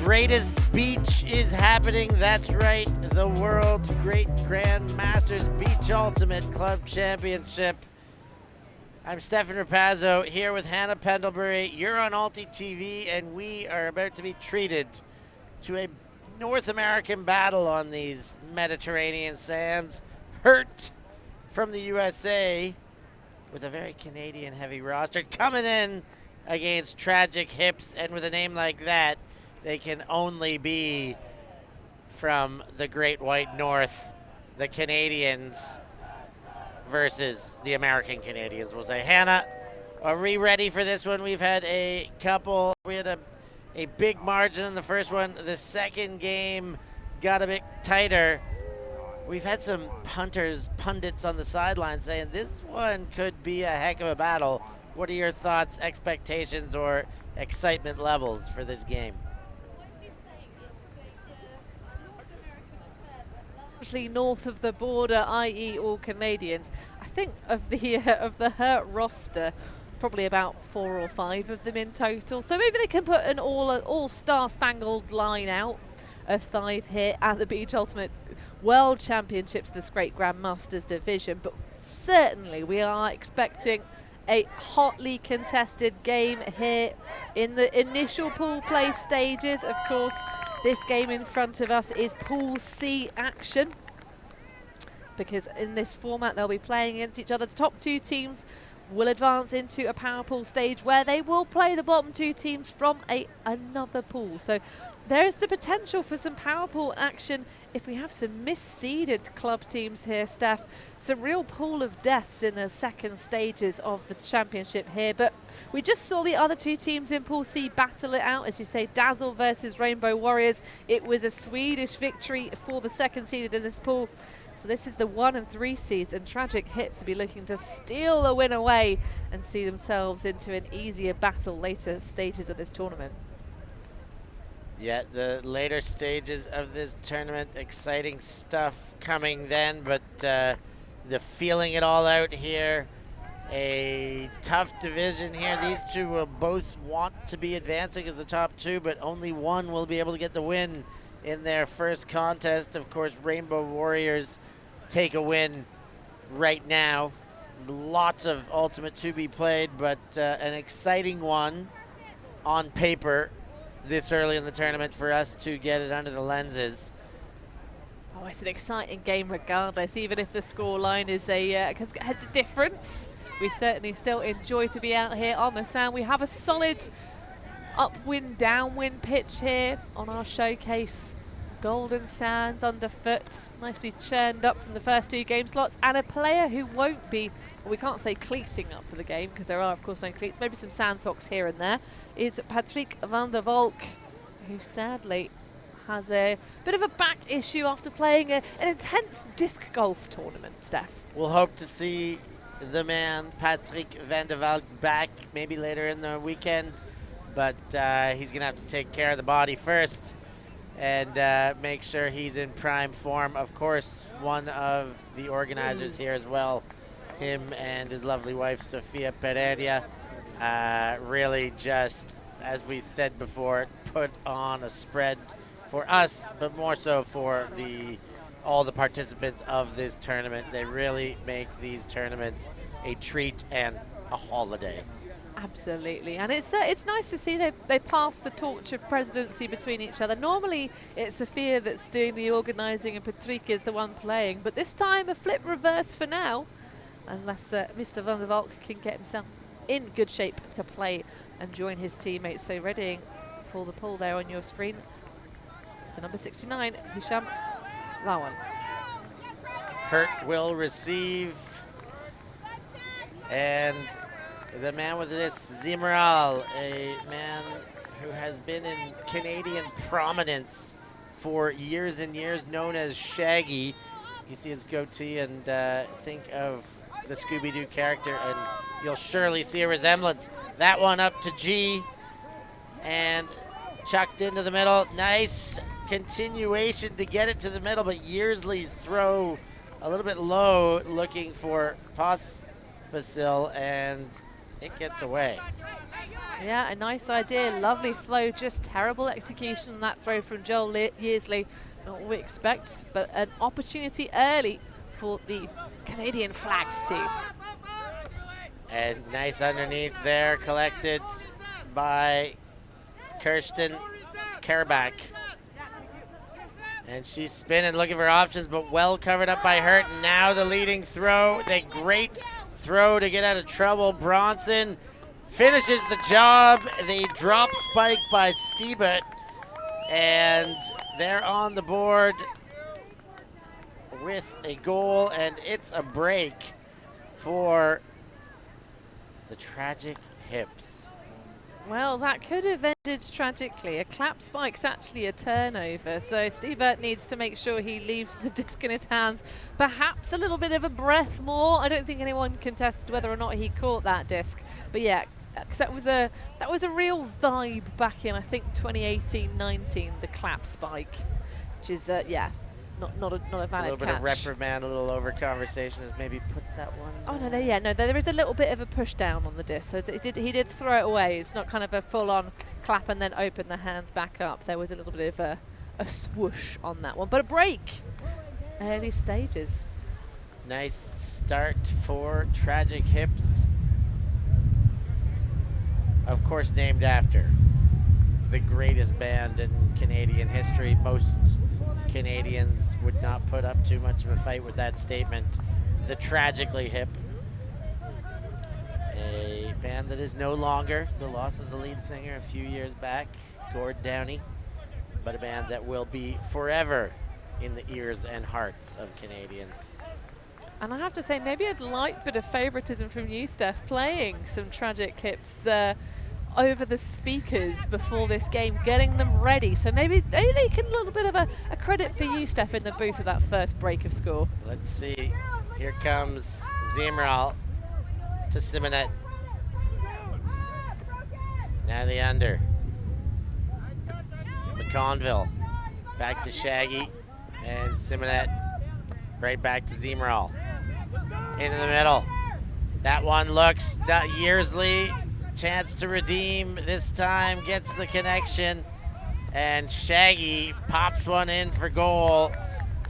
greatest beach is happening. That's right, the world's great Grand Masters Beach Ultimate Club Championship. I'm Stefan Rapazzo here with Hannah Pendlebury. You're on Alti TV, and we are about to be treated to a North American battle on these Mediterranean sands. Hurt from the USA with a very Canadian heavy roster coming in against Tragic Hips, and with a name like that, they can only be from the Great White North, the Canadians versus the American Canadians, we'll say. Hannah, are we ready for this one? We've had a couple, we had a big margin in the first one. The second game got a bit tighter. We've had some pundits on the sideline saying this one could be a heck of a battle. What are your thoughts, expectations, or excitement levels for this game? Largely north of the border, i.e. all Canadians. I think of the Hurt roster, probably about 4 or 5 of them in total. So maybe they can put an all-star spangled line out of 5 here at the Beach Ultimate World Championships, this great Grandmasters division. But certainly we are expecting a hotly contested game here in the initial pool play stages. Of course, this game in front of us is Pool C action, because in this format they'll be playing against each other. The top 2 teams will advance into a power pool stage where they will play the bottom 2 teams from another pool. So there is the potential for some power pool action if we have some misseeded club teams here, Steph. Some real pool of deaths in the second stages of the championship here. But we just saw the other 2 teams in Pool C battle it out. As you say, Dazzle versus Rainbow Warriors. It was a Swedish victory for the second seeded in this pool. So this is the 1 and 3 seeds, and Tragic Hips will be looking to steal a win away and see themselves into an easier battle later stages of this tournament. Yeah, the later stages of this tournament, exciting stuff coming then, but the feeling it all out here, a tough division here. These 2 will both want to be advancing as the top 2, but only one will be able to get the win in their first contest. Of course, Rainbow Warriors take a win right now. Lots of Ultimate to be played, but an exciting one on paper this early in the tournament for us to get it under the lenses. Oh, it's an exciting game regardless, even if the scoreline is has a difference. We certainly still enjoy to be out here on the sand. We have a solid upwind, downwind pitch here on our showcase. Golden sands underfoot, nicely churned up from the first 2 game slots, and a player who won't be, well, we can't say cleating up for the game because there are of course no cleats, maybe some sand socks here and there, is Patrick van der Valk, who sadly has a bit of a back issue after playing an intense disc golf tournament, Steph. We'll hope to see the man Patrick van der Valk back maybe later in the weekend, but he's gonna have to take care of the body first and make sure he's in prime form. Of course, one of the organizers here as well, him and his lovely wife Sofia Pereira, really just, as we said before, put on a spread for us, but more so for all the participants of this tournament. They really make these tournaments a treat and a holiday. Absolutely, and it's nice to see they pass the torch of presidency between each other. Normally it's Sofia that's doing the organising and Patrick is the one playing, but this time a flip reverse for now, unless Mr. van der Valk can get himself in good shape to play and join his teammates. So readying for the pull there on your screen, it's the number 69, Hisham Lawan. Hurt will receive, and the man with this, Zimral, a man who has been in Canadian prominence for years and years, known as Shaggy. You see his goatee and think of the Scooby-Doo character, and you'll surely see a resemblance. That one up to G, and chucked into the middle. Nice continuation to get it to the middle, but Yearsley's throw a little bit low, looking for Pospisil, and it gets away. Yeah, a nice idea, lovely flow, just terrible execution on that throw from Joel Yearsley. Not what we expect, but an opportunity early for the Canadian flags team. And nice underneath there, collected by Kirsten Karbach. And she's spinning, looking for options, but well covered up by Hurt. And now the leading throw, the great throw to get out of trouble. Bronson finishes the job. The drop spike by Stebert, and they're on the board with a goal, and it's a break for the Tragic Hips. Well, that could have ended tragically. A clap spike's actually a turnover, so Stebert needs to make sure he leaves the disc in his hands. Perhaps a little bit of a breath more. I don't think anyone contested whether or not he caught that disc, but yeah, because that was a real vibe back in, I think, 2018-19, the clap spike, which is yeah, not a valid catch. A little bit of reprimand, a little over conversation has maybe put that one. Oh no, there is a little bit of a push down on the disc, so he did throw it away. It's not kind of a full-on clap and then open the hands back up. There was a little bit of a swoosh on that one, but a break. Early stages. Nice start for Tragic Hips. Of course, named after the greatest band in Canadian history. Most Canadians would not put up too much of a fight with that statement. The Tragically Hip, a band that is no longer, the loss of the lead singer a few years back, Gord Downey, but a band that will be forever in the ears and hearts of Canadians. And I have to say, maybe a light bit of favoritism from you, Steph, playing some Tragic Hips over the speakers before this game, getting them ready. So maybe they can, a little bit of a credit for you, Steph, in the booth of that first break of score. Let's see. Here comes Zimral to Simonet. Now the under. McConville back to Shaggy, and Simonet right back to Zimral. Into the middle. That one looks, Yearsley, chance to redeem this time, gets the connection, and Shaggy pops one in for goal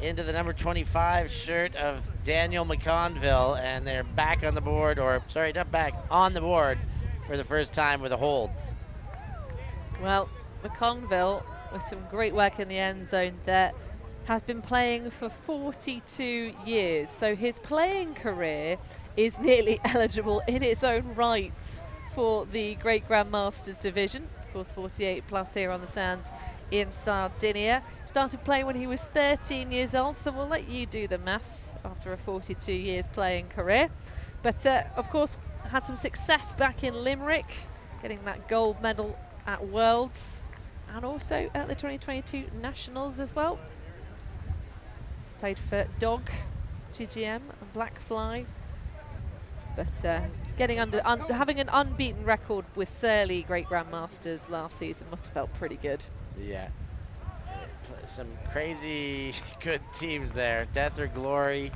into the number 25 shirt of Daniel McConville, and they're back on the board, or sorry, not back, on the board for the first time with a hold. Well, McConville, with some great work in the end zone there, has been playing for 42 years, so his playing career is nearly eligible in its own right for the Great Grandmasters division. Of course, 48 plus here on the sands in Sardinia. Started playing when he was 13 years old, so we'll let you do the maths after a 42 years playing career. But of course, had some success back in Limerick, getting that gold medal at Worlds and also at the 2022 Nationals as well. Played for Dog, GGM and Blackfly. But getting having an unbeaten record with Surly Great Grandmasters last season must have felt pretty good. Yeah. Some crazy good teams there. Death or Glory.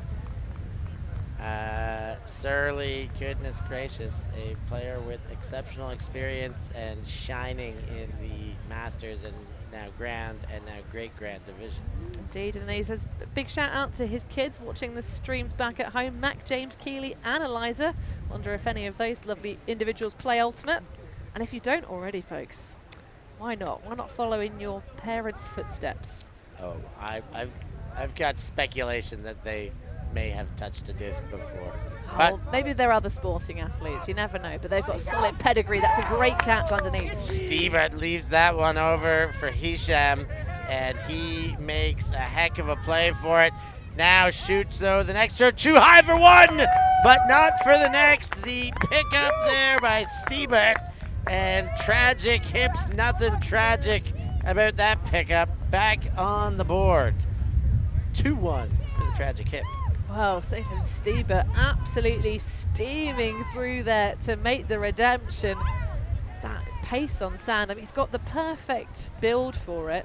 Surly, goodness gracious, a player with exceptional experience and shining in the Masters and now Grand and now Great Grand divisions. Indeed, and he says big shout out to his kids watching the streams back at home, Mac, James, Keeley and Eliza. Wonder if any of those lovely individuals play Ultimate. And if you don't already, folks, why not? Why not follow in your parents' footsteps? Oh, I've got speculation that they may have touched a disc before. Oh, maybe they're other sporting athletes, you never know, but they've got solid pedigree. That's a great catch underneath. Stebert leaves that one over for Hisham, and he makes a heck of a play for it. Now shoots, though, the next throw too high for one, but not for the next. The pickup there by Stebert, and Tragic Hips, nothing tragic about that pickup. Back on the board. 2-1 for the Tragic Hip. Wow, Jason Stebert absolutely steaming through there to make the redemption. That pace on sand, I mean, he's got the perfect build for it.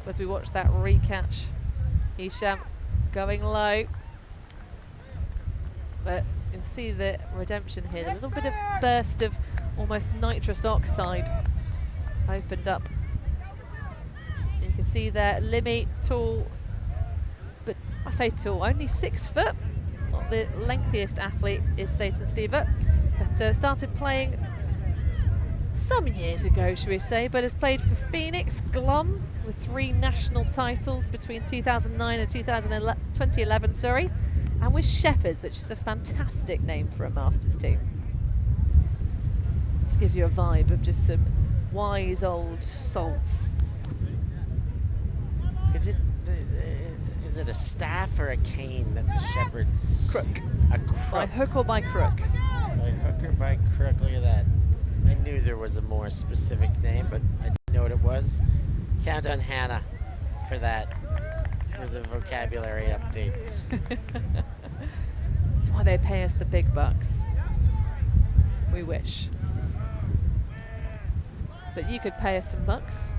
As we watch that recatch, Hisham going low. But you'll see the redemption here, a little bit of burst of almost nitrous oxide opened up. You can see there, Limmy, tall, but I say tall, only 6 foot. Not the lengthiest athlete is Satan Stieber, but started playing some years ago, should we say, but has played for Phoenix, Glum, with 3 national titles between 2009 and 2011, sorry, and with Shepherds, which is a fantastic name for a Masters team. Just gives you a vibe of just some wise old salts. Is it a staff or a cane that the Shepherds? Crook. A crook. By hook or by crook? By hook or by crook, look at that. I knew there was a more specific name, but I didn't know what it was. Count on Hannah for that, for the vocabulary updates. That's why they pay us the big bucks. We wish. But you could pay us some bucks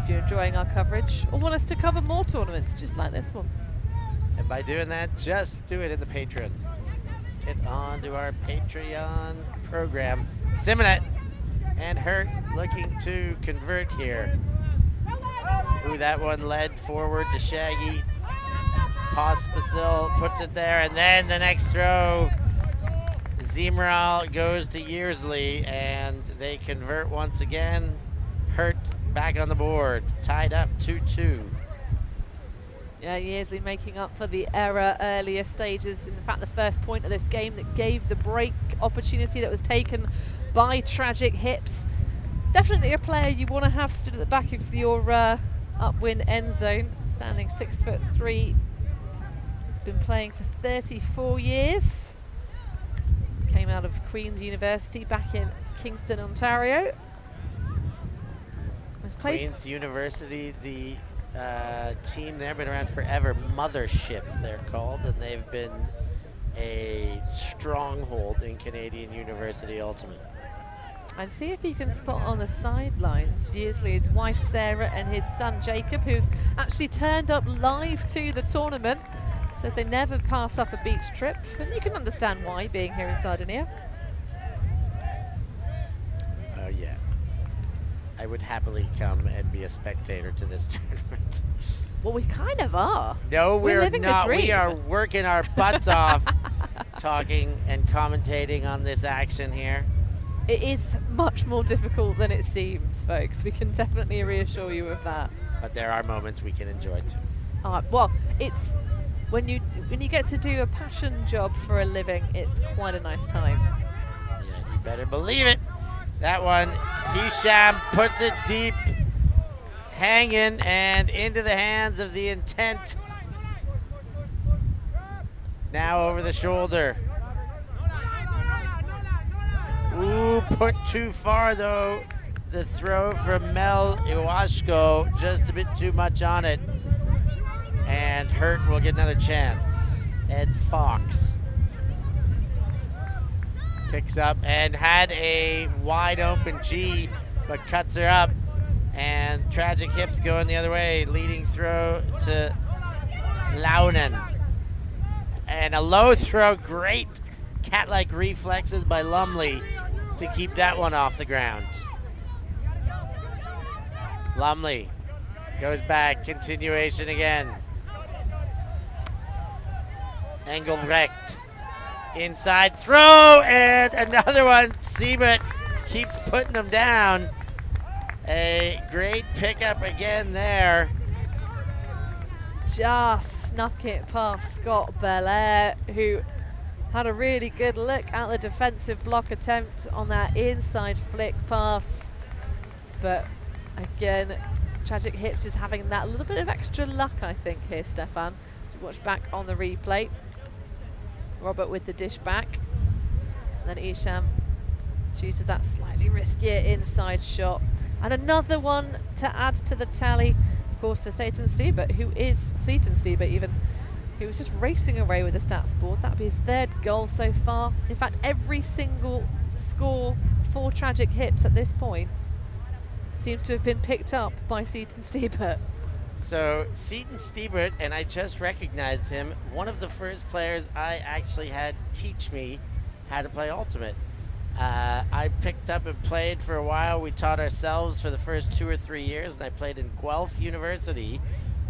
if you're enjoying our coverage or want us to cover more tournaments just like this one. And by doing that, just do it in the Patreon. Get on to our Patreon program. Simonet and Hurt looking to convert here. Ooh, that one led forward to Shaggy. Pospisil puts it there, and then the next throw. Zemeral goes to Yearsley, and they convert once again. Hurt back on the board, tied up 2-2. Yeah, Yearsley making up for the error earlier stages. In fact, the first point of this game that gave the break opportunity that was taken by Tragic Hips. Definitely a player you want to have stood at the back of your upwind end zone. Standing 6'3". He's been playing for 34 years. Came out of Queen's University back in Kingston, Ontario. Queen's University, the team there, been around forever. Mothership, they're called, and they've been a stronghold in Canadian University Ultimate. And see if you can spot on the sidelines Yearsley's wife Sarah and his son Jacob, who've actually turned up live to the tournament. Says they never pass up a beach trip, and you can understand why, being here in Sardinia. Oh yeah, I would happily come and be a spectator to this tournament. Well, we kind of are. No, we're living not. the dream. We are working our butts off talking and commentating on this action here. It is much more difficult than it seems, folks. We can definitely reassure you of that. But there are moments we can enjoy too. Well, it's when you get to do a passion job for a living, it's quite a nice time. Yeah, you better believe it. That one, Hisham puts it deep, hanging and into the hands of the intent. Now over the shoulder. Ooh, put too far though. The throw from Mel Iwashko, just a bit too much on it. And Hurt will get another chance. Ed Fox picks up and had a wide open G, but cuts her up. And Tragic Hips going the other way, leading throw to Launen. And a low throw, great cat-like reflexes by Lumley to keep that one off the ground. Lumley goes back, continuation again. Engelbrecht, inside throw, and another one. Siebert keeps putting them down. A great pickup again there. Just snuck it past Scott Belair, who had a really good look at the defensive block attempt on that inside flick pass. But again, Tragic Hips is having that little bit of extra luck, I think, here, Stefan. As we watch back on the replay. Robert with the dish back. And then Isham chooses that slightly riskier inside shot. And another one to add to the tally, of course, for Satan Stieber, who was just racing away with the stats board. That'd be his 3rd goal so far. In fact, every single score for Tragic Hips at this point seems to have been picked up by Seaton Stieber. So Seaton Stieber, and I just recognized him, one of the first players I actually had teach me how to play Ultimate. I picked up and played for a while. We taught ourselves for the first 2 or 3 years, and I played in Guelph University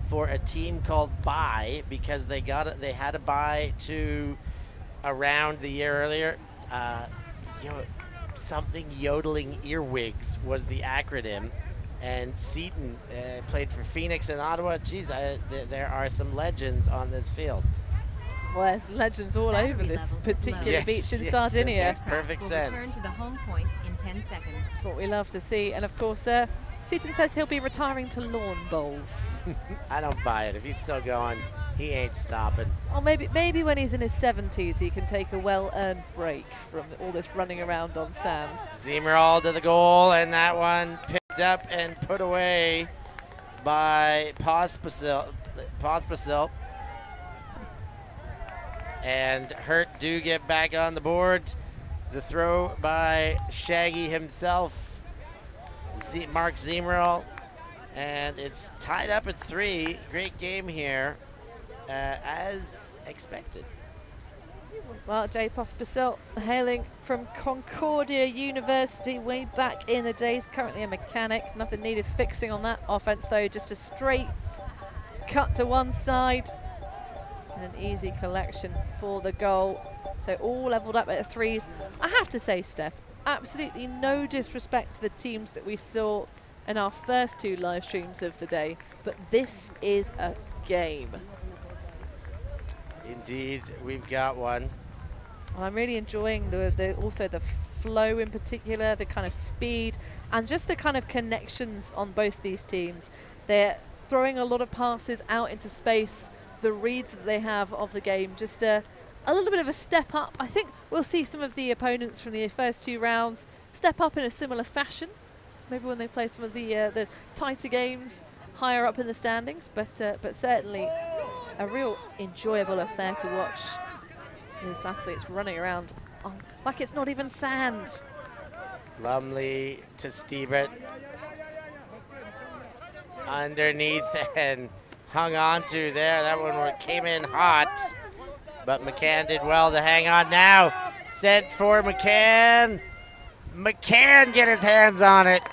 for a team called Bye because they had a bye to around the year earlier. Something yodeling earwigs was the acronym, and Seton played for Phoenix and Ottawa. Geez, there are some legends on this field. Well, there's legends all over this particular beach in Sardinia. Makes perfect sense. Return to the home point in 10 seconds. That's what we love to see. And of course, Seton says he'll be retiring to lawn bowls. I don't buy it. If he's still going, he ain't stopping. Or maybe when he's in his 70s, he can take a well-earned break from all this running around on sand. Zemerall to the goal, and that one picked up and put away by Pospisil. And Hurt do get back on the board. The throw by Shaggy himself, Mark Zemerall, and it's tied up at 3. Great game here, as expected. Well, Jay Pospisil, hailing from Concordia University way back in the days, currently a mechanic. Nothing needed fixing on that offense, though. Just a straight cut to one side and an easy collection for the goal. So all leveled up at 3s. I have to say, Steph, absolutely no disrespect to the teams that we saw in our first 2 live streams of the day, but this is a game. Indeed, we've got one. And I'm really enjoying also the flow in particular, the kind of speed, and just the kind of connections on both these teams. They're throwing a lot of passes out into space. The reads that they have of the game, just a little bit of a step up. I think we'll see some of the opponents from the first 2 rounds step up in a similar fashion, maybe when they play some of the tighter games higher up in the standings, but certainly a real enjoyable affair to watch. These athletes running around like it's not even sand. Lumley to Stiebert. Underneath and hung on to there. That one came in hot, but McCann did well to hang on. Now sent for McCann. McCann get his hands on it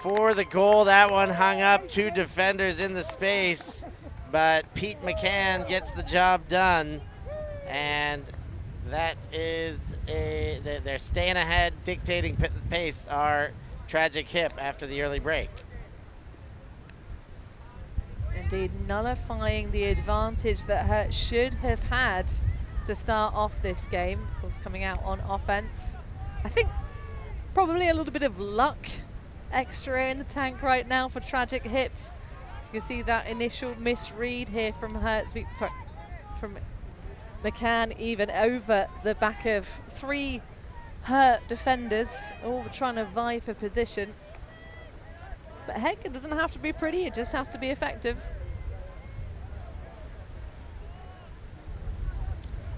for the goal. That one hung up, 2 defenders in the space, but Pete McCann gets the job done, and that is they're staying ahead, dictating pace. Our Tragic Hip after the early break. Indeed, nullifying the advantage that Hurt should have had to start off this game. Of course, coming out on offense. I think probably a little bit of luck extra in the tank right now for Tragic Hips. You can see that initial misread here from from McCann, even over the back of 3 Hurt defenders, all trying to vie for position. But heck, it doesn't have to be pretty, it just has to be effective.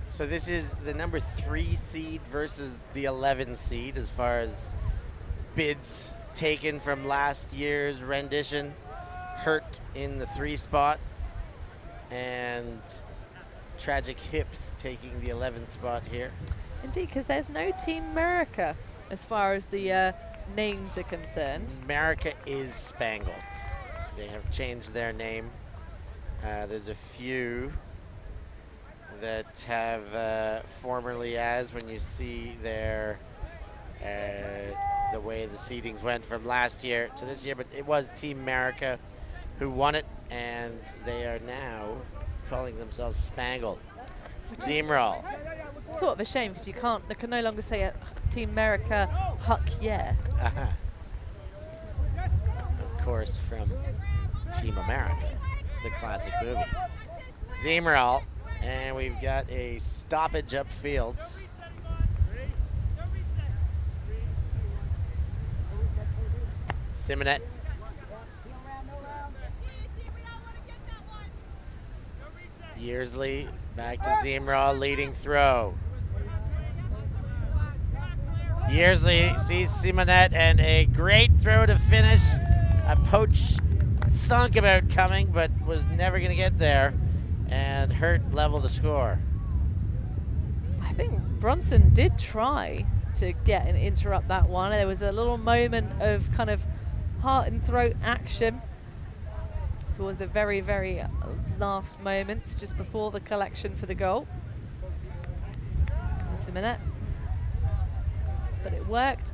So this is the number 3 seed versus the 11 seed as far as bids taken from last year's rendition. Hurt in the 3 spot, and Tragic Hips taking the 11 spot here. Indeed, because there's no Team America as far as the names are concerned. America is spangled. They have changed their name. There's a few that have formerly as, when you see their the way the seedings went from last year to this year, but it was Team America who won it, and they are now calling themselves Spangled. Zemerall. Sort of a shame, because they can no longer say Team America, Huck yeah. Of course, from Team America, the classic movie. Zemerall, and we've got a stoppage upfield. Simonet. Yearsley back to Zemerall, leading throw. Yearsley sees Simonet, and a great throw to finish. A poach thunk about coming, but was never going to get there, and Hurt level the score. I think Brunson did try to get and interrupt that one. There was a little moment of kind of heart and throat action towards the very, very last moments, just before the collection for the goal. Just a minute. But it worked.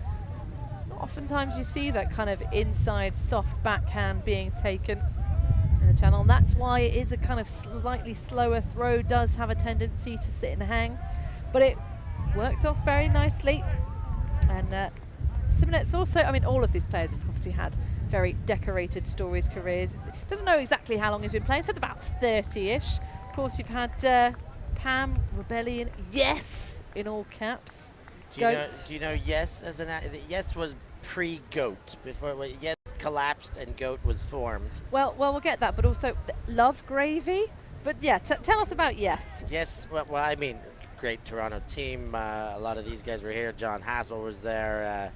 Oftentimes you see that kind of inside soft backhand being taken in the channel, and that's why it is a kind of slightly slower throw, does have a tendency to sit and hang, but it worked off very nicely. And Simonette's also, I mean, all of these players have obviously had very decorated stories, careers. Doesn't know exactly how long he's been playing, so it's about 30-ish. Of course, you've had Pam, Rebellion, Yes, in all caps. Do you know Yes as an Yes was pre-Goat, before Yes collapsed and Goat was formed. Well, we'll get that, but also Love Gravy. But yeah, tell us about Yes. Yes, well, I mean, great Toronto team. A lot of these guys were here. John Hassel was there.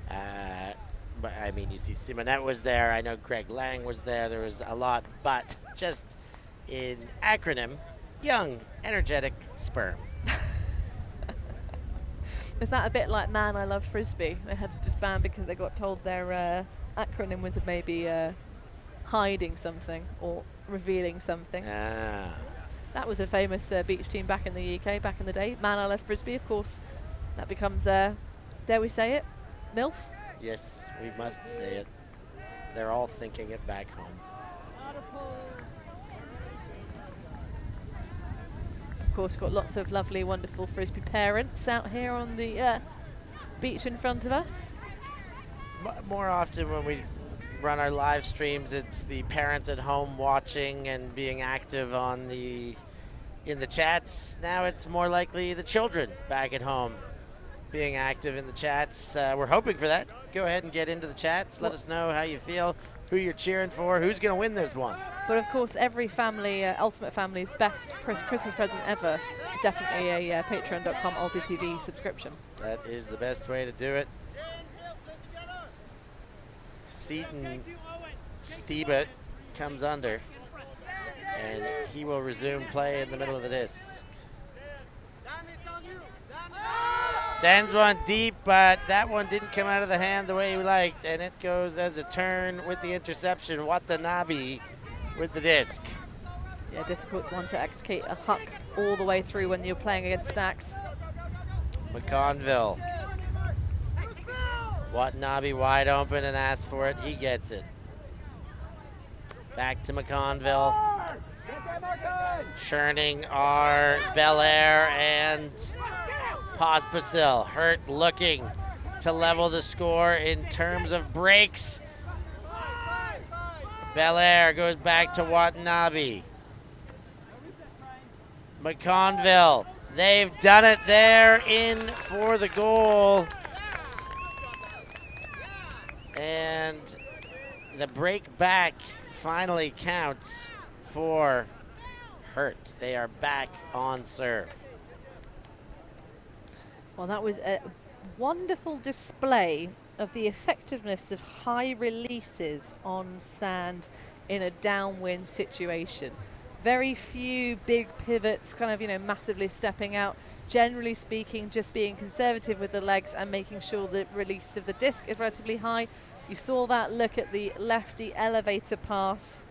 But I mean, you see Simonette was there. I know Greg Lang was there. There was a lot, but just in acronym, young, energetic sperm. Is that a bit like Man, I Love Frisbee? They had to disband because they got told their acronym was maybe hiding something or revealing something. Ah. That was a famous beach team back in the UK, back in the day. Man, I Love Frisbee, of course. That becomes, dare we say it, MILF? Yes, we must say it. They're all thinking it back home. Of course, got lots of lovely, wonderful Frisbee parents out here on the beach in front of us. More often when we run our live streams, it's the parents at home watching and being active in the chats. Now it's more likely the children back at home being active in the chats. We're hoping for that. Go ahead and get into the chats. Let us know how you feel, who you're cheering for, who's going to win this one. But of course, every family, Ultimate Family's best Christmas present ever is definitely a patreon.com UltiTV subscription. That is the best way to do it. Seaton Stebet comes under, and he will resume play in the middle of the disc. Sends one deep, but that one didn't come out of the hand the way he liked, and it goes as a turn with the interception. Watanabe with the disc. Yeah, difficult one to execute a huck all the way through when you're playing against stacks. McConville. Watanabe wide open and asks for it. He gets it. Back to McConville. Churning are Belair and Pospisil. Hurt looking to level the score in terms of breaks. Belair goes back to Watanabe. McConville. They've done it there in for the goal. And the break back finally counts for Hurt. They are back on serve. Well, that was a wonderful display of the effectiveness of high releases on sand in a downwind situation. Very few big pivots, kind of, massively stepping out. Generally speaking, just being conservative with the legs and making sure the release of the disc is relatively high. You saw that look at the lefty elevator pass,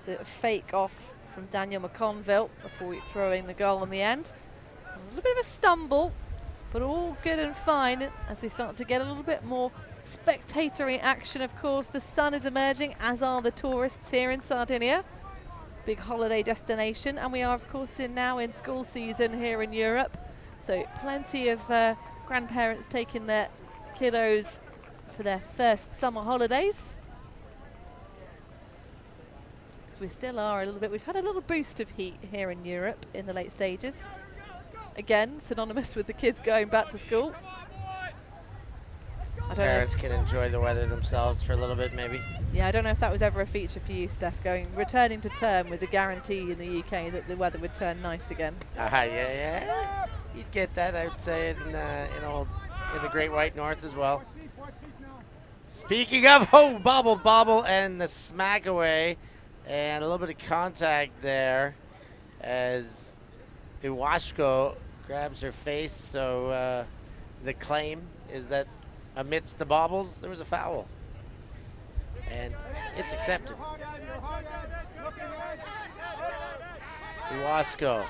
the fake off from Daniel McConville before throwing the goal in the end. A little bit of a stumble, but all good and fine as we start to get a little bit more spectatory action. Of course, the sun is emerging, as are the tourists here in Sardinia. Big holiday destination, and we are, of course, now in school season here in Europe. So plenty of grandparents taking their kiddos for their first summer holidays. So we still are a little bit, we've had a little boost of heat here in Europe in the late stages. Again, synonymous with the kids going back to school. Parents can enjoy the weather themselves for a little bit, maybe. Yeah, I don't know if that was ever a feature for you, Steph. Returning to term was a guarantee in the UK that the weather would turn nice again. Yeah. You'd get that, I would say, in the Great White North as well. Speaking of, bobble, and the smack away, and a little bit of contact there as Iwashko grabs her face, so the claim is that amidst the baubles, there was a foul. And it's accepted. Wasco.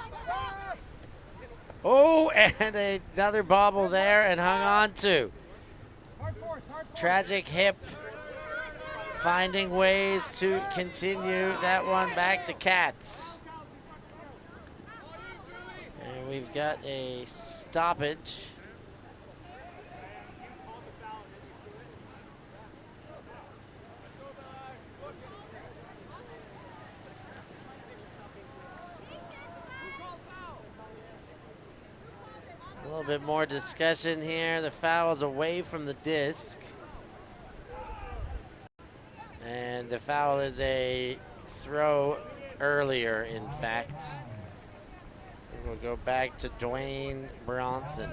Oh, and another bobble there and hung on to. Tragic hip finding ways to continue that one back to Cats. And we've got a stoppage. A little bit more discussion here. The foul is away from the disc. And the foul is a throw earlier, in fact. We'll go back to Dwayne Bronson.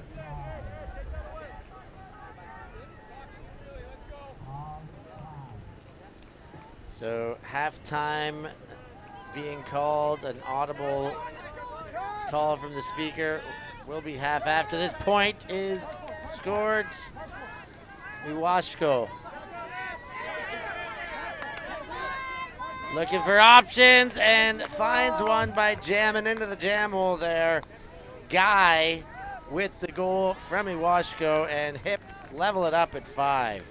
So halftime being called, an audible call from the speaker. Will be half after this point is scored. Iwashko looking for options and finds one by jamming into the jam hole there. Guy with the goal from Iwashko, and Hip level it up at 5.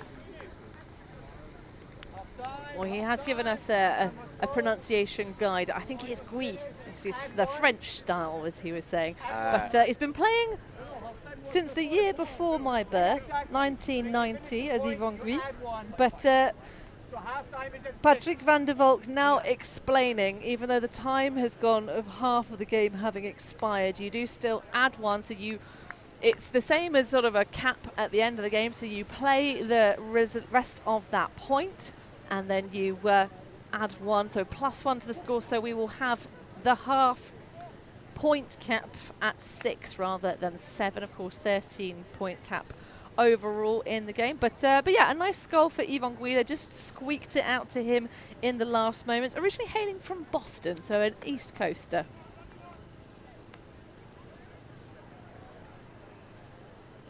Well, he has given us a pronunciation guide. I think it is Gui. It's the French style, as he was saying. But he's been playing since the year before my birth, 1990, as Yvonne Gui. But Patrick van der Valk now explaining, even though the time has gone of half of the game having expired, you do still add one. So it's the same as sort of a cap at the end of the game. So you play the rest of that point, and then you add one, so +1 to the score. So we will have the half point cap at 6 rather than 7. Of course, 13-point cap overall in the game. But yeah, a nice goal for Yvonne Gui. They just squeaked it out to him in the last moments. Originally hailing from Boston, so an East Coaster.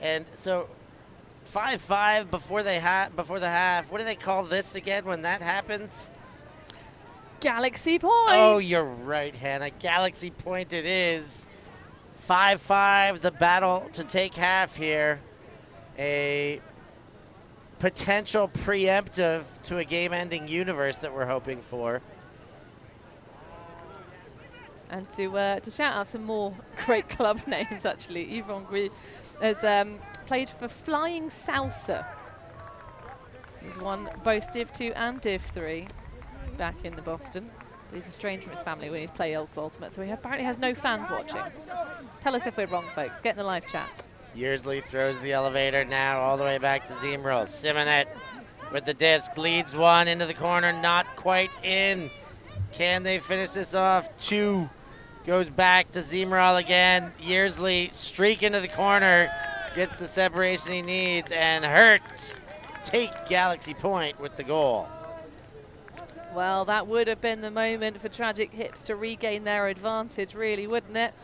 And so 5-5 before the half. What do they call this again when that happens? Galaxy point. Oh, you're right, Hannah. Galaxy point it is. 5-5, the battle to take half here. A potential preemptive to a game-ending universe that we're hoping for. And to shout out some more great club names, actually. Yvonne Gui has played for Flying Salsa. He's won both Div 2 and Div 3 back in the Boston. But he's estranged from his family when he's playing Else Ultimate, so he apparently has no fans watching. Tell us if we're wrong, folks. Get in the live chat. Yearsley throws the elevator now all the way back to Zimro. Simonet with the disc, leads one into the corner, not quite in. Can they finish this off? 2 goes back to Zimral again. Yearsley streak into the corner, gets the separation he needs, and Hurt take Galaxy point with the goal. Well, that would have been the moment for Tragic Hips to regain their advantage, really, wouldn't it?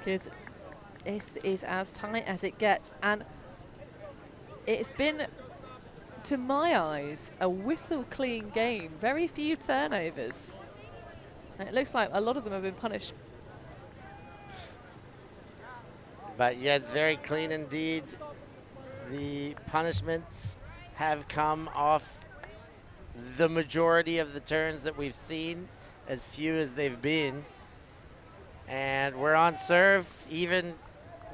Because this is as tight as it gets. And it's been, to my eyes, a whistle-clean game. Very few turnovers. And it looks like a lot of them have been punished. But yes, very clean indeed. The punishments have come off the majority of the turns that we've seen, as few as they've been. And we're on serve, even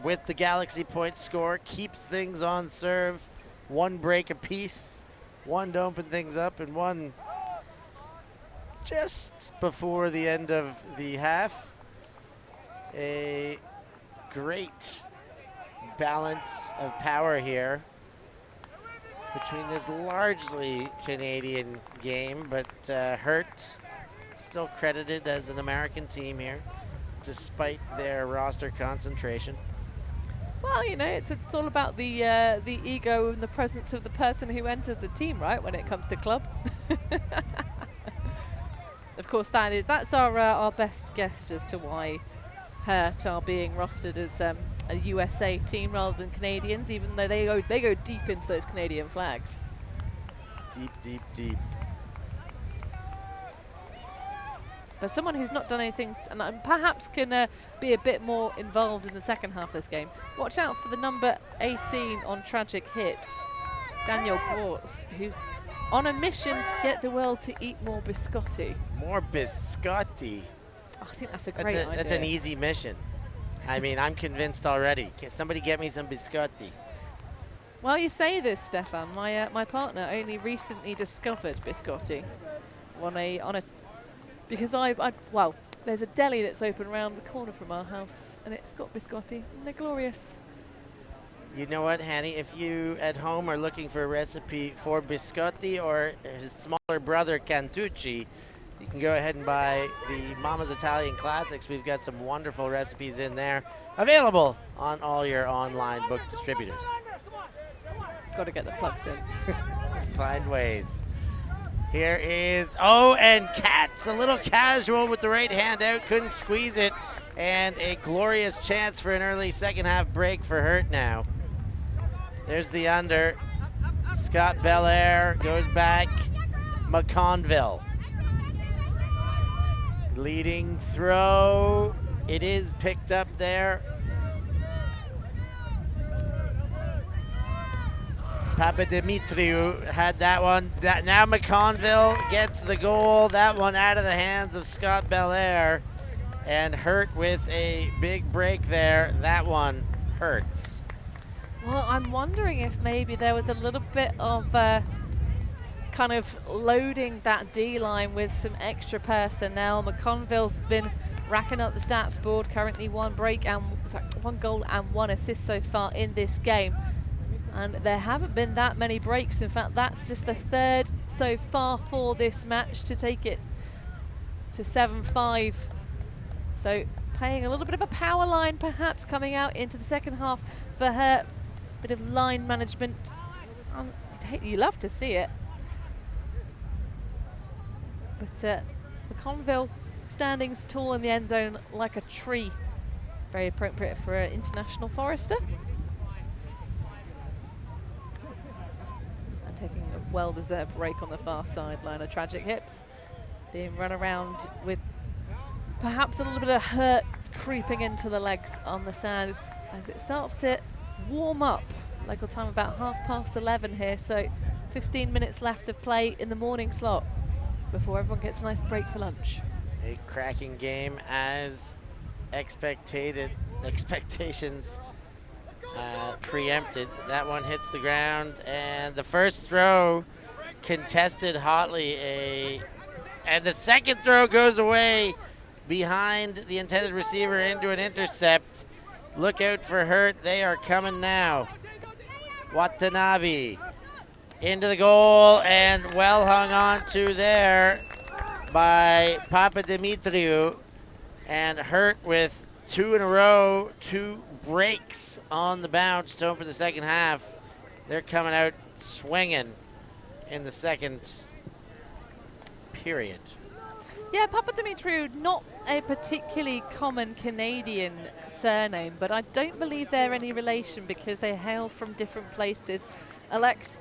with the Galaxy point score, keeps things on serve. 1 break apiece, 1 to open things up, and 1 just before the end of the half. A great balance of power here between this largely Canadian game, but Hurt still credited as an American team here, despite their roster concentration. Well, you know, it's all about the ego and the presence of the person who enters the team, right, when it comes to club. Of course, that's our best guess as to why Hurt are being rostered as a USA team rather than Canadians, even though they go deep into those Canadian flags. Deep, deep, deep. But someone who's not done anything and perhaps can be a bit more involved in the second half of this game. Watch out for the number 18 on tragic hips, Daniel Quartz, who's on a mission to get the world to eat more biscotti. More biscotti. Oh, I think that's a great idea. That's an easy mission. I mean, I'm convinced already. Can somebody get me some biscotti? Well, you say this, Stefan. My partner only recently discovered biscotti because well, there's a deli that's open around the corner from our house, and it's got biscotti, and they're glorious. You know what, Hanny? If you at home are looking for a recipe for biscotti or his smaller brother Cantucci, you can go ahead and buy the Mama's Italian Classics. We've got some wonderful recipes in there, available on all your online book distributors. Got to get the plugs in. Find ways. Here is, and Katz, a little casual with the right hand out, couldn't squeeze it, and a glorious chance for an early second half break for Hurt now. There's the under. Scott Belair goes back. McConville. Leading throw. It is picked up there. Papadimitriou had that one. Now McConville gets the goal. That one out of the hands of Scott Belair. And Hurt with a big break there. That one hurts. Well, I'm wondering if maybe there was a little bit of kind of loading that D-line with some extra personnel. McConville's been racking up the stats board, currently one goal and 1 assist so far in this game. And there haven't been that many breaks. In fact, that's just the third so far for this match to take it to 7-5. So playing a little bit of a power line perhaps coming out into the second half for her. Bit of line management. You love to see it. But McConville standing tall in the end zone like a tree. Very appropriate for an international forester. And taking a well-deserved break on the far sideline of tragic hips. Being run around with perhaps a little bit of hurt creeping into the legs on the sand as it starts to warm up. Local time about 11:30 here, so 15 minutes left of play in the morning slot before everyone gets a nice break for lunch. A cracking game as expectations preempted. That one hits the ground, and the first throw contested hotly. And the second throw goes away behind the intended receiver into an intercept. Look out for Hurt. They are coming now. Watanabe into the goal, and well hung on to there by Papadimitriou. And Hurt with 2 in a row, 2 breaks on the bounce to open the second half. They're coming out swinging in the second period. Yeah, Papadimitriou, not a particularly common Canadian surname, but I don't believe they're any relation because they hail from different places. Alex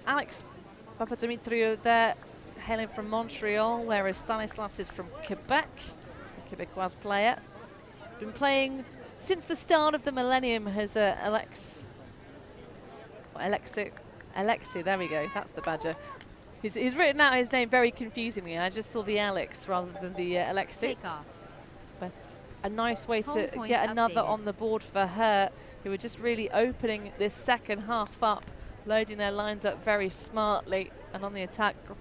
Papadimitriou there, hailing from Montreal, whereas Stanislas is from Quebec, a Quebecois player. Been playing since the start of the millennium has Alexi, there we go, that's the badger. He's written out his name very confusingly. I just saw the Alex rather than the Alexi. But a nice way to get another on the board for her, who are just really opening this second half up, loading their lines up very smartly, and on the attack, and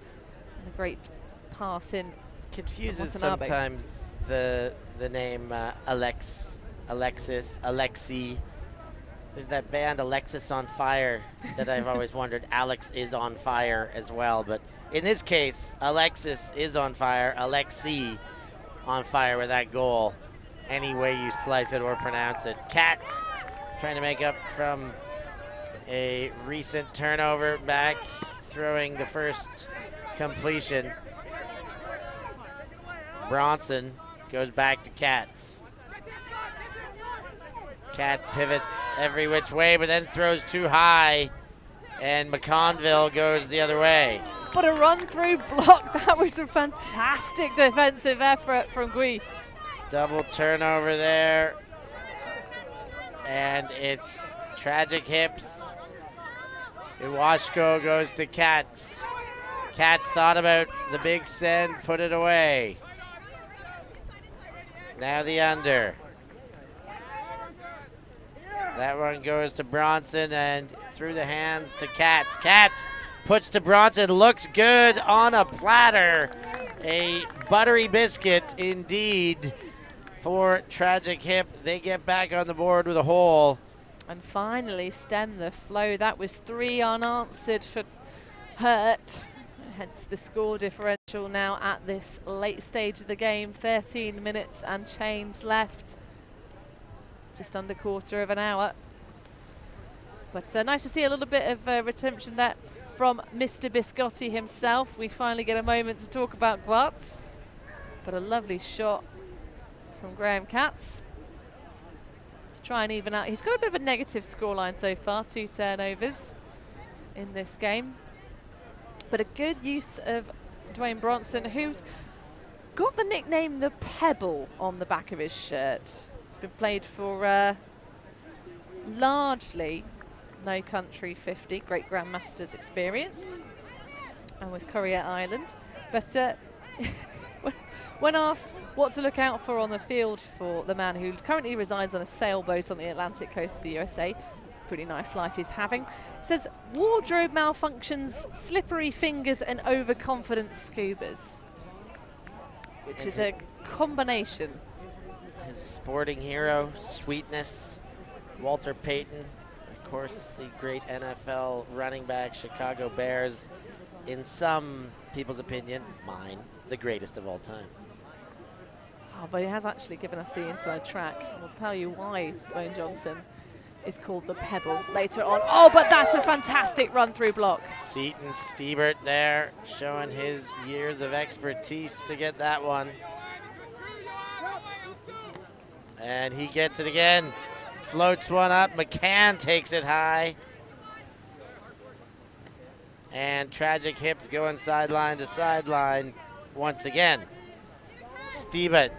a great pass in. Confuses sometimes the name Alexis, Alexi. There's that band Alexis on Fire that I've always wondered. Alex is on fire as well, but in this case, Alexis is on fire. Alexi on fire with that goal. Any way you slice it or pronounce it. Katz trying to make up from a recent turnover back, throwing the first completion. Bronson goes back to Katz. Katz pivots every which way, but then throws too high, and McConville goes the other way. But a run-through block. That was a fantastic defensive effort from Gui. Double turnover there, and it's tragic hips. Iwashko goes to Katz. Katz thought about the big send, put it away. Now the under. That one goes to Bronson and through the hands to Katz. Katz puts to Bronson, looks good on a platter. A buttery biscuit indeed for tragic hip. They get back on the board with a hole. And finally stem the flow. That was 3 unanswered for Hurt. Hence the score differential now at this late stage of the game. 13 minutes and change left. Just under quarter of an hour. But nice to see a little bit of redemption there from Mr. Biscotti himself. We finally get a moment to talk about Gwartz. But a lovely shot from Graham Katz to try and even out. He's got a bit of a negative scoreline so far, 2 turnovers in this game. But a good use of Dwayne Bronson, who's got the nickname the Pebble on the back of his shirt. It's been played for largely No Country 50, Great Grandmasters experience, and with Courier Island. But when asked what to look out for on the field for the man who currently resides on a sailboat on the Atlantic coast of the USA, pretty nice life he's having, says wardrobe malfunctions, slippery fingers, and overconfident scubas, which is a combination. His sporting hero, sweetness, Walter Payton, of course, the great NFL running back, Chicago Bears, in some people's opinion, mine, the greatest of all time. Oh, but he has actually given us the inside track. We'll tell you why Dwayne Johnson is called the Pebble later on. Oh, but that's a fantastic run-through block. Seton Stiebert there, showing his years of expertise to get that one. And he gets it again. Floats one up. McCann takes it high. And tragic hips going sideline to sideline once again. Stiebert.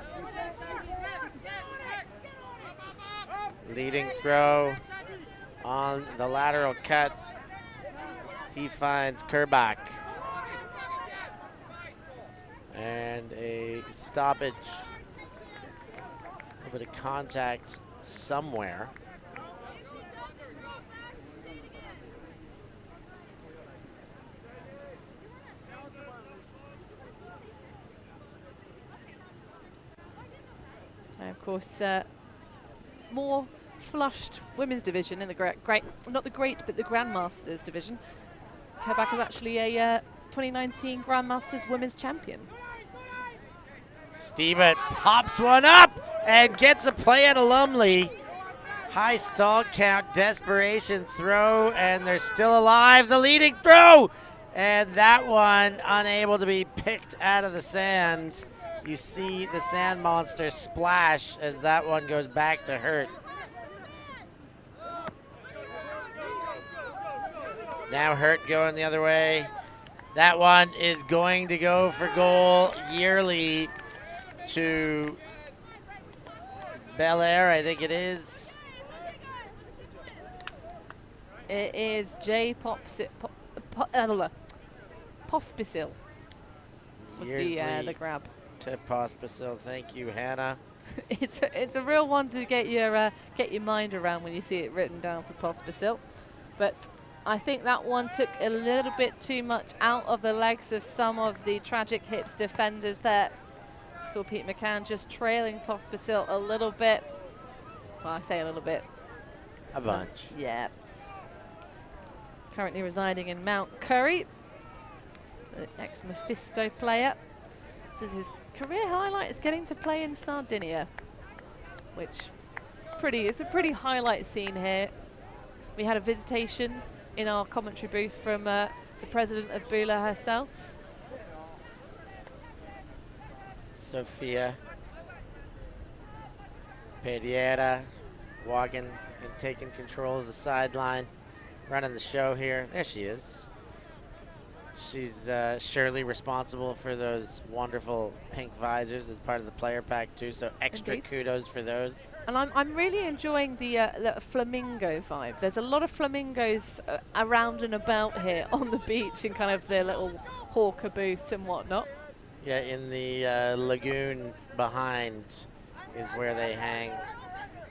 Leading throw on the lateral cut. He finds Kerbach. And a stoppage. A bit of contact somewhere. And of course, more flushed women's division in the not the great, but the Grandmasters division. Kerbach is actually a 2019 Grandmasters women's champion. Stiebert pops one up and gets a play at a Lumley. High stall count, desperation throw, and they're still alive. The leading throw, and that one unable to be picked out of the sand. You see the sand monster splash as that one goes back to Hurt. Now Hurt going the other way. That one is going to go for goal yearly to Bel Air, I think it is. It is Jay Pospisil with the grab. To Pospisil, thank you, Hannah. It's a real one to get your mind around when you see it written down for Pospisil, but I think that one took a little bit too much out of the legs of some of the tragic hips defenders there. Saw Pete McCann just trailing Pospisil a little bit. Well, I say a little bit. A bunch. Yeah. Currently residing in Mount Currie, the ex-Mephisto player. Says his career highlight is getting to play in Sardinia, which it's a pretty highlight scene here. We had a visitation in our commentary booth from the president of Bula herself. Sofia Pereira walking and taking control of the sideline, running the show here. There she is. She's surely responsible for those wonderful pink visors as part of the player pack too, so extra Indeed. kudos for those. And I'm really enjoying the flamingo vibe. There's a lot of flamingos around and about here on the beach in kind of their little hawker booths and whatnot. Yeah, in the lagoon behind is where they hang,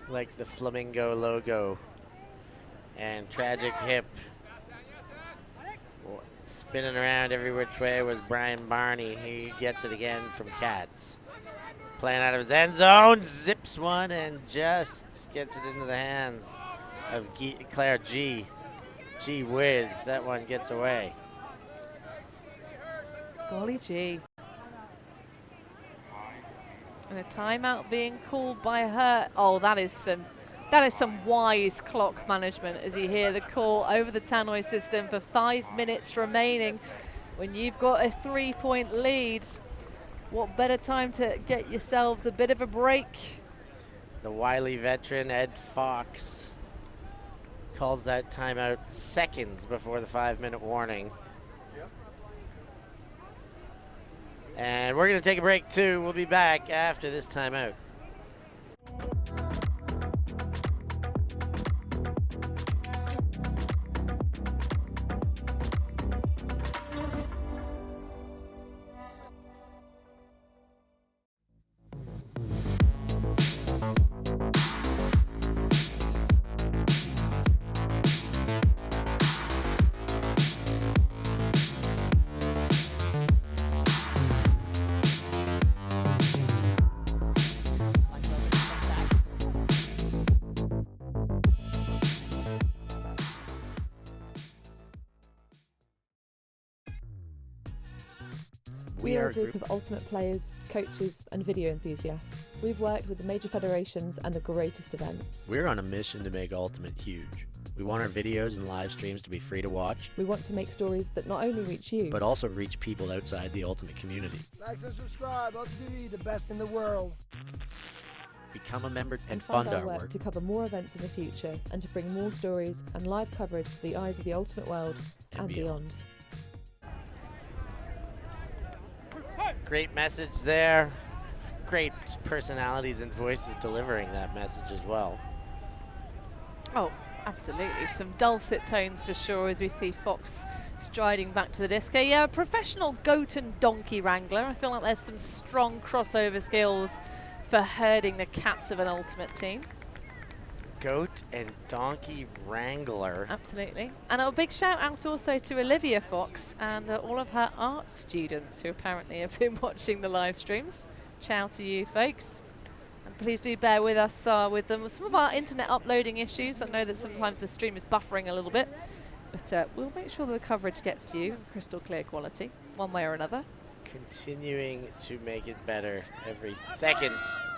like the flamingo logo. And Tragic Hip spinning around every which way was Brian Barney. He gets it again from Katz. Playing out of his end zone, zips one and just gets it into the hands of Claire G. Gee whiz, that one gets away. Golly gee. And a timeout being called by her. Oh, that is some wise clock management as you hear the call over the tannoy system for 5 minutes remaining. When you've got a 3-point lead, what better time to get yourselves a bit of a break? The wily veteran Ed Fox calls that timeout seconds before the 5-minute warning. And we're going to take a break too. We'll be back after this timeout. We are a group of ultimate players, coaches and video enthusiasts. We've worked with the major federations and the greatest events. We're on a mission to make Ultimate huge. We want our videos and live streams to be free to watch, We want to make stories that not only reach you, but also reach people outside the Ultimate community. Like and subscribe, Ultimate TV, the best in the world. Become a member and fund fund our our work work. to cover more events in the future and to bring more stories and live coverage to the eyes of the ultimate world And and beyond. beyond. Great message there. Great personalities and voices delivering that message as well. Oh, absolutely. Some dulcet tones for sure as we see Fox striding back to the disc. A professional goat and donkey wrangler. I feel like there's some strong crossover skills for herding the cats of an ultimate team. Goat and donkey wrangler. Absolutely. And a big shout out also to Olivia Fox and all of her art students who apparently have been watching the live streams. Ciao to you folks. And please do bear with us with them. Some of our internet uploading issues. I know that sometimes the stream is buffering a little bit, but we'll make sure that the coverage gets to you in crystal clear quality, one way or another. Continuing to make it better every second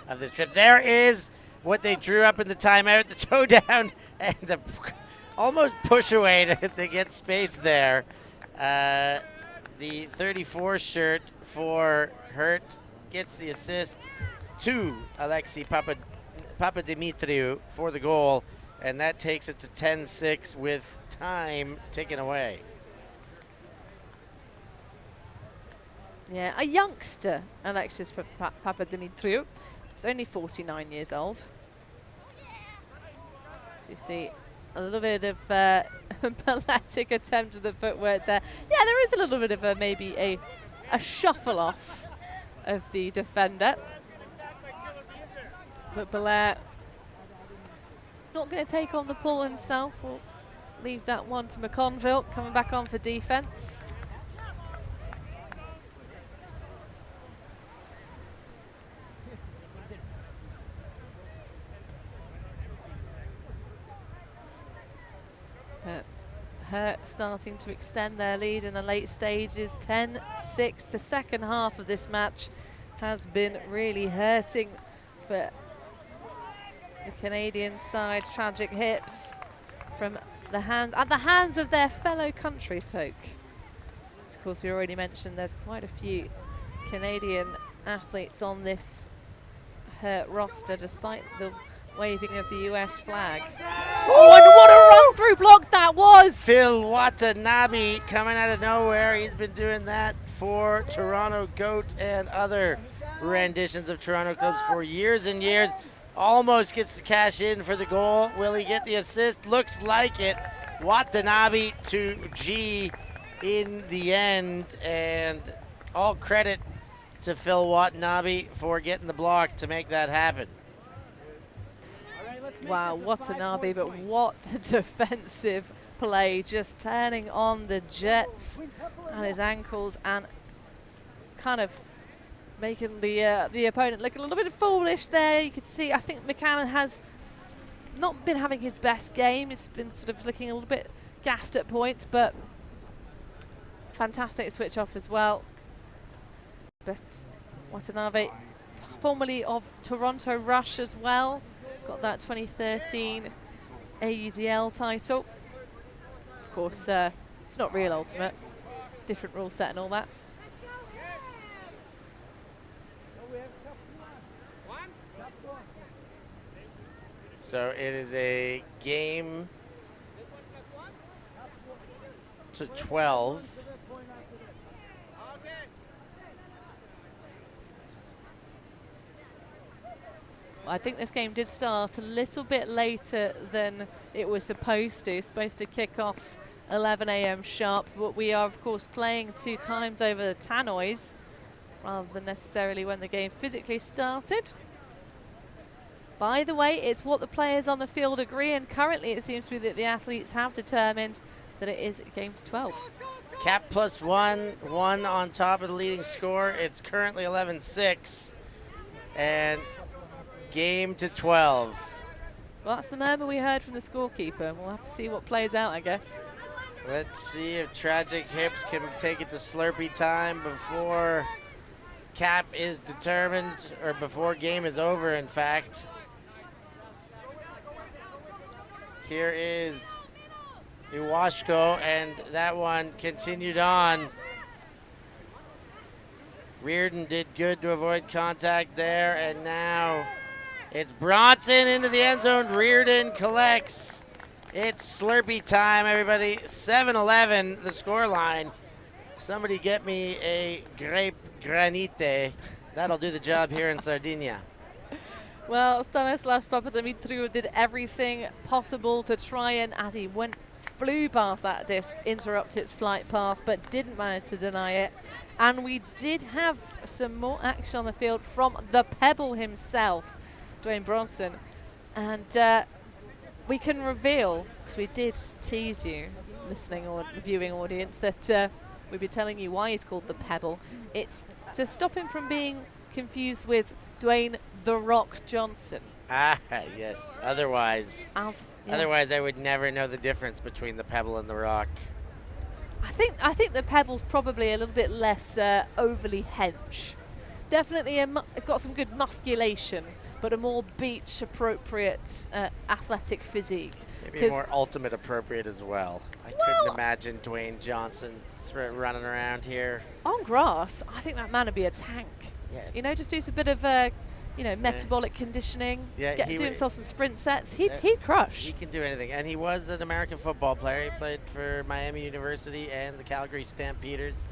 of this trip. There is what they drew up in the timeout, the toe down and the almost push away to get space there. The 34 shirt for Hurt gets the assist to Alexei Papadimitriou for the goal, and that takes it to 10-6 with time ticking away. Yeah, a youngster, Alexis Papadimitriou. He's only 49 years old. So you see a little bit of balletic attempt at the footwork there. Yeah, there is a little bit of maybe a shuffle off of the defender. But Belair not going to take on the pull himself. We'll leave that one to McConville, coming back on for defense. Hurt starting to extend their lead in the late stages, 10-6. The second half of this match has been really hurting for the Canadian side. Tragic hips from the hands of their fellow country folk. Of course, we already mentioned there's quite a few Canadian athletes on this Hurt roster, despite the waving of the US flag. Oh, and what a run-through block that was! Phil Watanabe coming out of nowhere. He's been doing that for Toronto Goat and other renditions of Toronto clubs for years and years. Almost gets to cash in for the goal. Will he get the assist? Looks like it. Watanabe to G in the end, and all credit to Phil Watanabe for getting the block to make that happen. Wow, Watanabe, but what a defensive play, just turning on the jets and his ankles and kind of making the opponent look a little bit foolish there. You could see, I think McCann has not been having his best game. It's been sort of looking a little bit gassed at points, but fantastic switch off as well. But Watanabe, formerly of Toronto Rush as well, got that 2013 AUDL title. Of course, it's not real Ultimate, different rule set and all that. So it is a game to 12. I think this game did start a little bit later than it was supposed to. It's supposed to kick off 11 a.m. sharp, but we are, of course, playing 2 times over the tannoys rather than necessarily when the game physically started. By the way, it's what the players on the field agree, and currently it seems to be that the athletes have determined that it is a game to 12. Cap +1, 1 on top of the leading score. It's currently 11-6, and game to 12. Well, that's the murmur we heard from the scorekeeper. We'll have to see what plays out, I guess. Let's see if Tragic Hips can take it to Slurpee time before Cap is determined, or before game is over, in fact. Here is Iwashko, and that one continued on. Reardon did good to avoid contact there, and now it's Bronson into the end zone. Reardon collects. It's Slurpee time, everybody. 7-11, the score line. Somebody get me a grape granite. That'll do the job here in Sardinia. Well, Stanislas Papadimitriou did everything possible to try and, as he flew past that disc, interrupt its flight path, but didn't manage to deny it. And we did have some more action on the field from the Pebble himself, Dwayne Bronson. And we can reveal, because we did tease you, listening or viewing audience, that we'd be telling you why he's called the Pebble. It's to stop him from being confused with Dwayne "The Rock" Johnson. Ah, yes. Otherwise Yeah. I would never know the difference between the Pebble and the Rock. I think the Pebble's probably a little bit less overly hench. Definitely got some good musculation, but a more beach-appropriate athletic physique. Maybe more ultimate appropriate as well. I couldn't imagine Dwayne Johnson running around here. On grass, I think that man would be a tank. Yeah. You know, just do some bit of metabolic conditioning. Yeah, do himself some sprint sets. He'd crush. He can do anything, and he was an American football player. He played for Miami University and the Calgary Stampeders.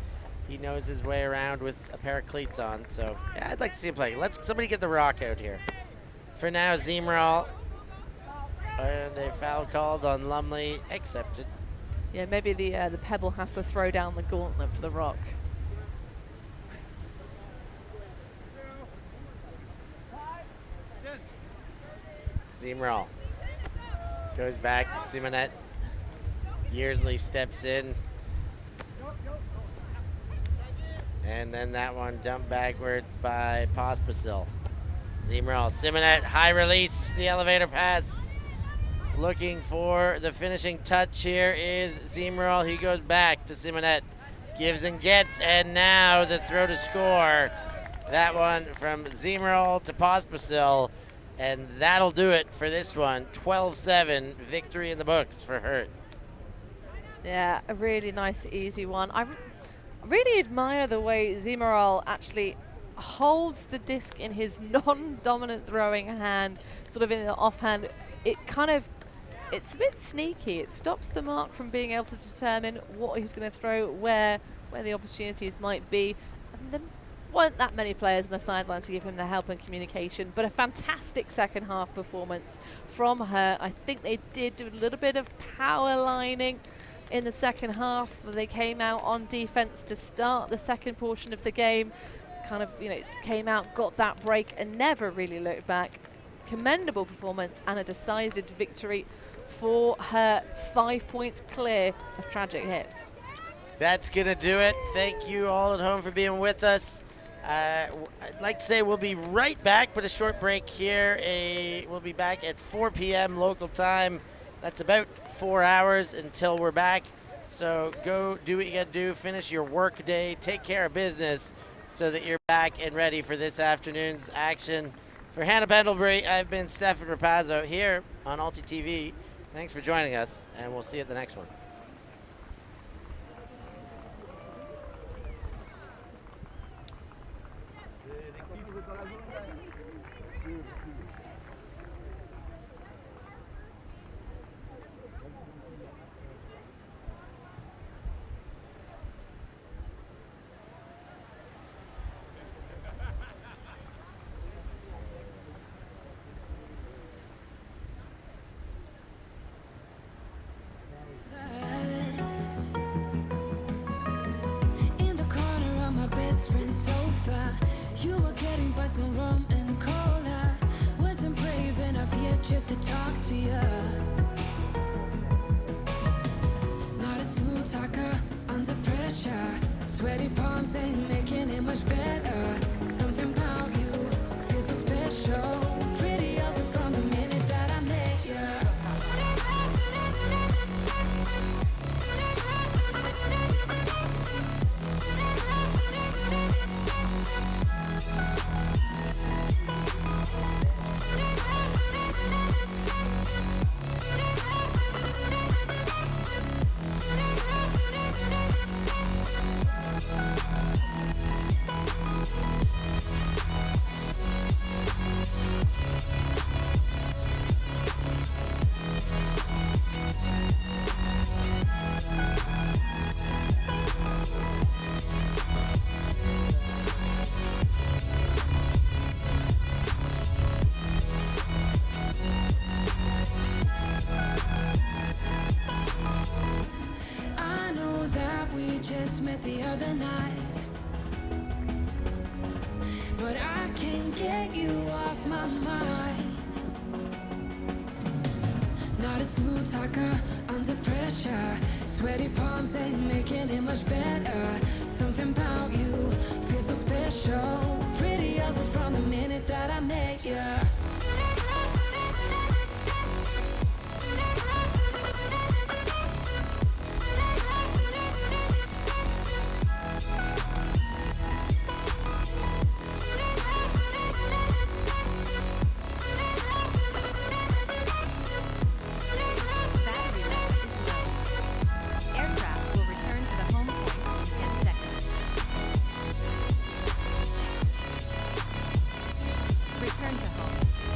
He knows his way around with a pair of cleats on. So yeah, I'd like to see him play. Let's somebody get the Rock out here. For now, Zimral, and a foul called on Lumley, accepted. Yeah, maybe the Pebble has to throw down the gauntlet for the Rock. Zimral goes back to Simonet. Yearsley steps in. And then that one dumped backwards by Pospisil. Zimral, Simonet, high release, the elevator pass. Looking for the finishing touch here is Zimral. He goes back to Simonet. Gives and gets, and now the throw to score. That one from Zimral to Pospisil. And that'll do it for this one. 12-7, victory in the books for Hurt. Yeah, a really nice, easy one. I really admire the way Zimral actually holds the disc in his non-dominant throwing hand, sort of in an offhand. It's a bit sneaky. It stops the mark from being able to determine what he's going to throw, where the opportunities might be. And there weren't that many players on the sideline to give him the help and communication, but a fantastic second half performance from her. I think they did do a little bit of power lining in the second half. They came out on defense to start the second portion of the game, came out, got that break, and never really looked back. Commendable performance and a decided victory for her. 5 points clear of Tragic Hips. That's going to do it. Thank you all at home for being with us. I'd like to say we'll be right back, but a short break here. We'll be back at 4 p.m. local time. That's about 4 hours until we're back. So go do what you got to do. Finish your work day. Take care of business so that you're back and ready for this afternoon's action. For Hannah Pendlebury, I've been Stefan Rapazzo here on Alti TV. Thanks for joining us, and we'll see you at the next one. Some rum and cola. Wasn't brave enough yet just to talk to you. Not a smooth talker under pressure. Sweaty palms ain't making it much better. Something about you feels so special. Pretty over from the minute that I met you. Just met the other night, but I can't get you off my mind. Not a smooth talker under pressure. Sweaty palms ain't making it much better. Something about you feels so special. Pretty over from the minute that I met you. Return to home.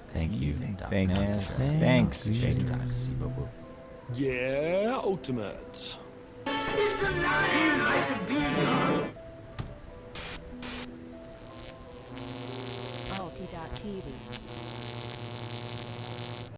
Thank you. Thanks. Yeah, Ultimate. It's alive!